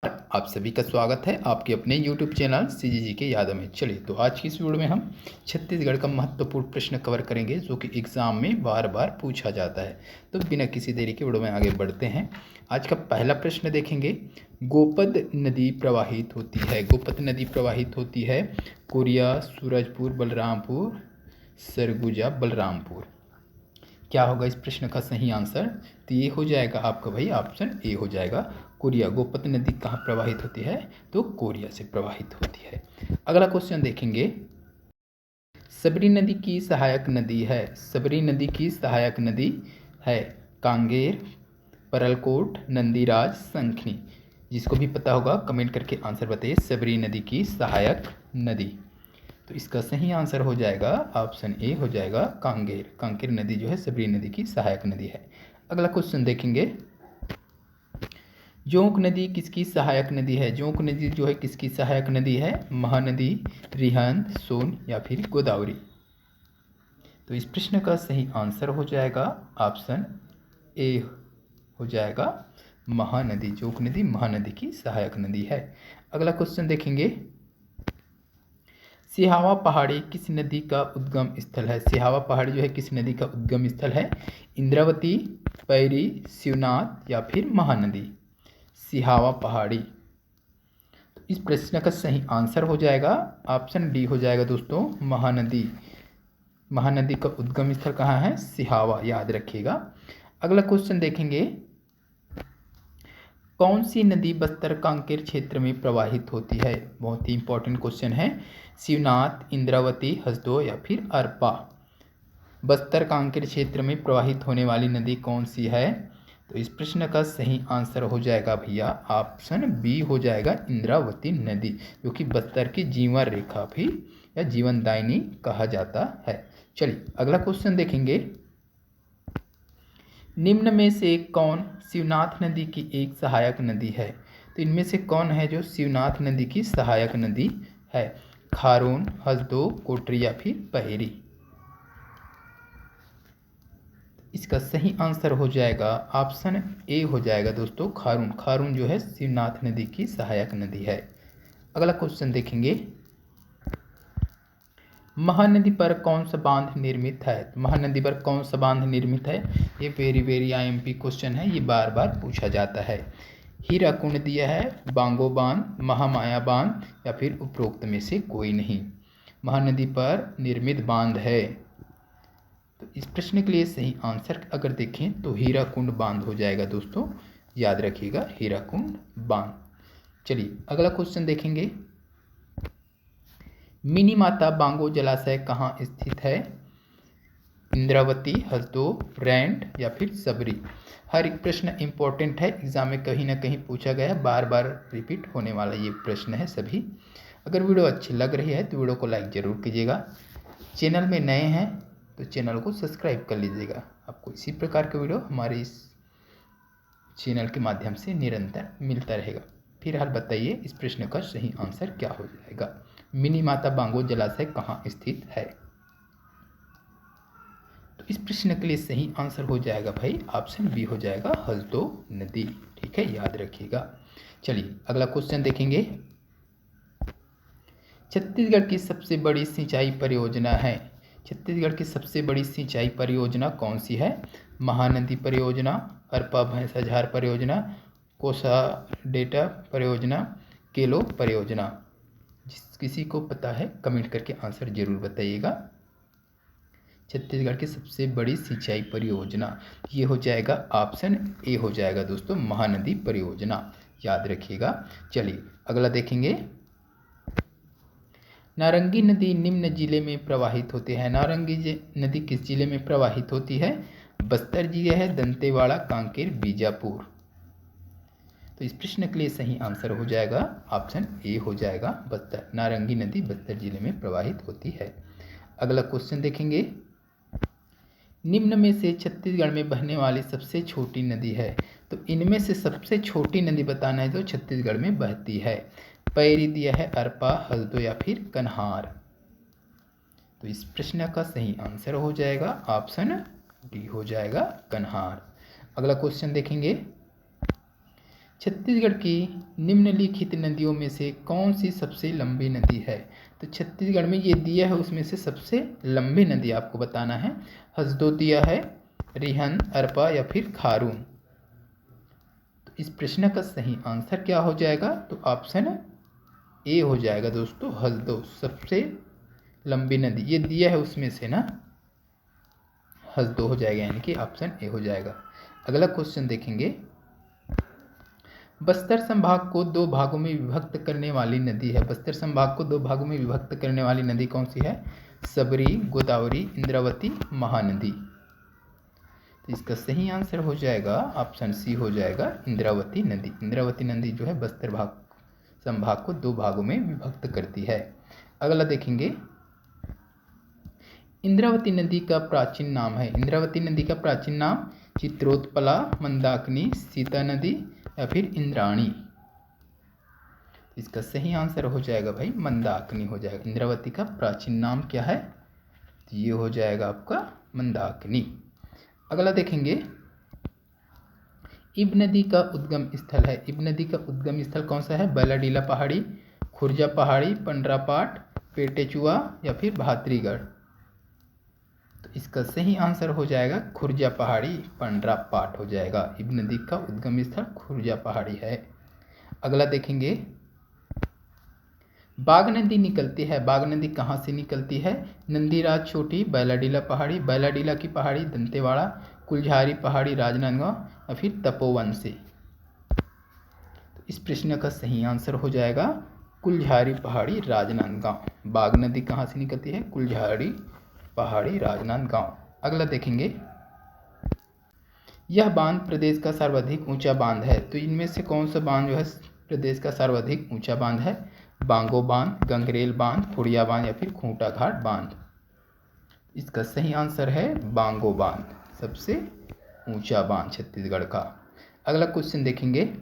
आप सभी का स्वागत है आपके अपने YouTube चैनल सीजीजी के यादों में। चलिए तो आज की इस वीडियो में हम छत्तीसगढ़ का महत्वपूर्ण प्रश्न कवर करेंगे जो कि एग्ज़ाम में बार बार पूछा जाता है। तो बिना किसी देरी के वीडियो में आगे बढ़ते हैं। आज का पहला प्रश्न देखेंगे, गोपद नदी प्रवाहित होती है। गोपद नदी प्रवाहित होती है कोरिया, सूरजपुर, बलरामपुर, सरगुजा, बलरामपुर। क्या होगा इस प्रश्न का सही आंसर? तो ये हो जाएगा आपका भाई ऑप्शन ए हो जाएगा, कोरिया। गोपत नदी कहाँ प्रवाहित होती है? तो कोरिया से प्रवाहित होती है। अगला क्वेश्चन देखेंगे, सबरी नदी की सहायक नदी है। सबरी नदी की सहायक नदी है कांगेर, परलकोट, नंदीराज, संखनी। जिसको भी पता होगा कमेंट करके आंसर बताइए। सबरी नदी की सहायक नदी, तो इसका सही आंसर हो जाएगा ऑप्शन ए हो जाएगा कांगेर। कांकेर नदी जो है सबरी नदी की सहायक नदी है। अगला क्वेश्चन देखेंगे, जोंक नदी किसकी सहायक नदी है? जोंक नदी जो है किसकी सहायक नदी है? महानदी, रिहंद, सोन या फिर गोदावरी। तो इस प्रश्न का सही आंसर हो जाएगा ऑप्शन ए हो जाएगा महानदी। जोंक नदी महानदी की सहायक नदी है। अगला क्वेश्चन देखेंगे, सिहावा पहाड़ी किस नदी का उद्गम स्थल है? सिहावा पहाड़ी जो है किस नदी का उद्गम स्थल है? इंद्रावती, पैरी, शिवनाथ या फिर महानदी। सिहावा पहाड़ी, तो इस प्रश्न का सही आंसर हो जाएगा ऑप्शन डी हो जाएगा दोस्तों, महानदी। महानदी का उद्गम स्थल कहाँ है? सिहावा, याद रखिएगा। अगला क्वेश्चन देखेंगे, कौन सी नदी बस्तर कांकेर क्षेत्र में प्रवाहित होती है? बहुत ही इंपॉर्टेंट क्वेश्चन है। शिवनाथ, इंद्रावती, हसदो या फिर अरपा। बस्तर कांकेर क्षेत्र में प्रवाहित होने वाली नदी कौन सी है? तो इस प्रश्न का सही आंसर हो जाएगा भैया ऑप्शन बी हो जाएगा, इंद्रावती नदी, जो कि बस्तर की जीवन रेखा भी या जीवनदायिनी कहा जाता है। चलिए अगला क्वेश्चन देखेंगे, निम्न में से कौन शिवनाथ नदी की एक सहायक नदी है? तो इनमें से कौन है जो शिवनाथ नदी की सहायक नदी है? खारून, हसदो, कोटरी या फिर पहेरी। इसका सही आंसर हो जाएगा ऑप्शन ए हो जाएगा दोस्तों, खारून। खारून जो है शिवनाथ नदी की सहायक नदी है। अगला क्वेश्चन देखेंगे, महानदी पर कौन सा बांध निर्मित है? महानदी पर कौन सा बांध निर्मित है? ये वेरी आईएमपी क्वेश्चन है, ये बार बार पूछा जाता है। हीराकुंड दिया है, बांगो बांध, महामाया बांध या फिर उपरोक्त में से कोई नहीं। महानदी पर निर्मित बांध है, तो इस प्रश्न के लिए सही आंसर अगर देखें तो हीराकुंड बांध हो जाएगा दोस्तों, याद रखिएगा हीराकुंड बांध। चलिए अगला क्वेश्चन देखेंगे, मिनी माता बांगो जलाशय कहाँ स्थित है? इंद्रावती, हसदो, रैंट या फिर सबरी। हर एक प्रश्न इंपॉर्टेंट है, एग्जाम में कहीं ना कहीं पूछा गया, बार बार रिपीट होने वाला ये प्रश्न है सभी। अगर वीडियो अच्छी लग रही है तो वीडियो को लाइक ज़रूर कीजिएगा। चैनल में नए हैं तो चैनल को सब्सक्राइब कर लीजिएगा। आपको इसी प्रकार का वीडियो हमारे इस चैनल के माध्यम से निरंतर मिलता रहेगा। फिलहाल बताइए इस प्रश्न का सही आंसर क्या हो जाएगा? मिनी माता बांगो जलाशय कहाँ स्थित है? तो इस प्रश्न के लिए सही आंसर हो जाएगा भाई ऑप्शन बी हो जाएगा, हसदो नदी। ठीक है, याद रखिएगा। चलिए अगला क्वेश्चन देखेंगे, छत्तीसगढ़ की सबसे बड़ी सिंचाई परियोजना है। छत्तीसगढ़ की सबसे बड़ी सिंचाई परियोजना कौन सी है? महानदी परियोजना, अरपा भैंसाझार परियोजना, कोसा डेटा परियोजना, केलो परियोजना। जिस किसी को पता है कमेंट करके आंसर जरूर बताइएगा। छत्तीसगढ़ की सबसे बड़ी सिंचाई परियोजना ये हो जाएगा ऑप्शन ए हो जाएगा दोस्तों, महानदी परियोजना, याद रखिएगा। चलिए अगला देखेंगे, नारंगी नदी निम्न जिले में प्रवाहित होती है। नारंगी नदी किस जिले में प्रवाहित होती है? बस्तर जिले है, दंतेवाड़ा, कांकेर, बीजापुर। तो इस प्रश्न के लिए सही आंसर हो जाएगा ऑप्शन ए हो जाएगा, बस्तर। नारंगी नदी बस्तर जिले में प्रवाहित होती है। अगला क्वेश्चन देखेंगे, निम्न में से छत्तीसगढ़ में बहने वाली सबसे छोटी नदी है। तो इनमें से सबसे छोटी नदी बताना है जो छत्तीसगढ़ में बहती है। पैरी दिया है, अरपा, हसदो या फिर कन्हार। तो इस प्रश्न का सही आंसर हो जाएगा ऑप्शन डी हो जाएगा, कन्हार। अगला क्वेश्चन देखेंगे, छत्तीसगढ़ की निम्नलिखित नदियों में से कौन सी सबसे लंबी नदी है। तो छत्तीसगढ़ में ये दिया है, उसमें से सबसे लंबी नदी आपको बताना है। हसदो दिया है, रिहन, अरपा या फिर खारून। तो इस प्रश्न का सही आंसर क्या हो जाएगा, तो ऑप्शन ए हो जाएगा दोस्तों, हसदो सबसे लंबी नदी ये दिया है उसमें से ना, हसदो हो जाएगा, यानी कि ऑप्शन ए हो जाएगा। अगला क्वेश्चन देखेंगे, बस्तर संभाग को दो भागों में विभक्त करने वाली नदी है। बस्तर संभाग को दो भागों में विभक्त करने वाली नदी कौन सी है। सबरी, गोदावरी, इंद्रावती, महानदी। तो इसका सही आंसर हो जाएगा ऑप्शन सी हो जाएगा, इंद्रावती नदी। इंद्रावती नदी जो है बस्तर संभाग को दो भागों में विभक्त करती है। अगला देखेंगे, इंद्रावती नदी का प्राचीन नाम है। इंद्रावती नदी का प्राचीन नाम चित्रोत्पला, मंदाकिनी, सीता नदी या फिर इंद्राणी। इसका सही आंसर हो जाएगा भाई मंदाकिनी हो जाएगा। इंद्रावती का प्राचीन नाम क्या है, तो ये हो जाएगा आपका मंदाकिनी। अगला देखेंगे, इब नदी का उद्गम स्थल है। इब नदी का उद्गम स्थल कौन सा है। बैलाडीला पहाड़ी, खुर्जा पहाड़ी, पंडरापाट, पेटेचुआ या फिर भातरीगढ़। तो इसका सही आंसर हो जाएगा खुर्जा पहाड़ी, पंडरापाट हो जाएगा। इब नदी का उद्गम स्थल खुर्जा पहाड़ी है। अगला देखेंगे, बाघ नदी निकलती है। बाघ नदी कहाँ से निकलती है। नंदीराज छोटी, बैलाडीला पहाड़ी, बैलाडीला की पहाड़ी दंतेवाड़ा, कुलझारी पहाड़ी राजनांदगांव या फिर तपोवन से। तो इस प्रश्न का सही आंसर हो जाएगा कुलझारी पहाड़ी राजनांदगांव। बाघ नदी कहाँ से निकलती है, कुलझारी पहाड़ी राजनांदगांव। अगला देखेंगे, यह बांध प्रदेश का सर्वाधिक ऊंचा बांध है। तो इनमें से कौन सा बांध जो है प्रदेश का सर्वाधिक ऊंचा बांध है। बांगो बांध, गंगरेल बांध, फुड़िया बांध या फिर खूंटा घाट बांध। इसका सही आंसर है बांगो बांध, सबसे ऊंचा बांध छत्तीसगढ़ का। अगला क्वेश्चन देखेंगे,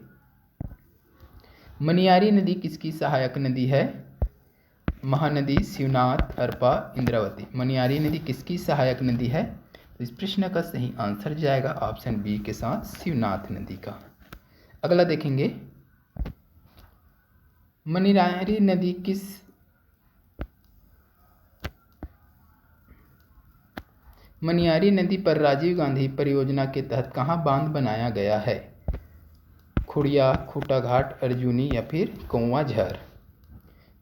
मनियारी नदी किसकी सहायक नदी है। महानदी, शिवनाथ, अरपा, इंद्रावती। मनियारी नदी किसकी सहायक नदी है। तो इस प्रश्न का सही आंसर जाएगा ऑप्शन बी के साथ, शिवनाथ नदी का। अगला देखेंगे, मनियारी नदी पर राजीव गांधी परियोजना के तहत कहाँ बांध बनाया गया है। खुड़िया, खूंटा घाट, अर्जुनी या फिर कौवा झर।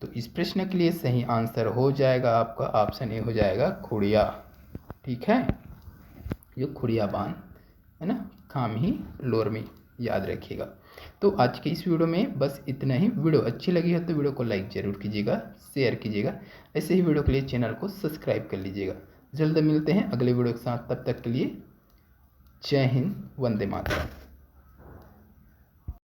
तो इस प्रश्न के लिए सही आंसर हो जाएगा आपका ऑप्शन ए हो जाएगा खुड़िया। ठीक है, जो खुड़िया बांध है ना, खामही लोरमी, याद रखिएगा। तो आज के इस वीडियो में बस इतना ही। वीडियो अच्छी लगी है तो वीडियो को लाइक ज़रूर कीजिएगा, शेयर कीजिएगा। ऐसे ही वीडियो के लिए चैनल को सब्सक्राइब कर लीजिएगा। जल्द मिलते हैं अगले वीडियो के साथ, तब तक के लिए जय हिंद, वंदे मातरम।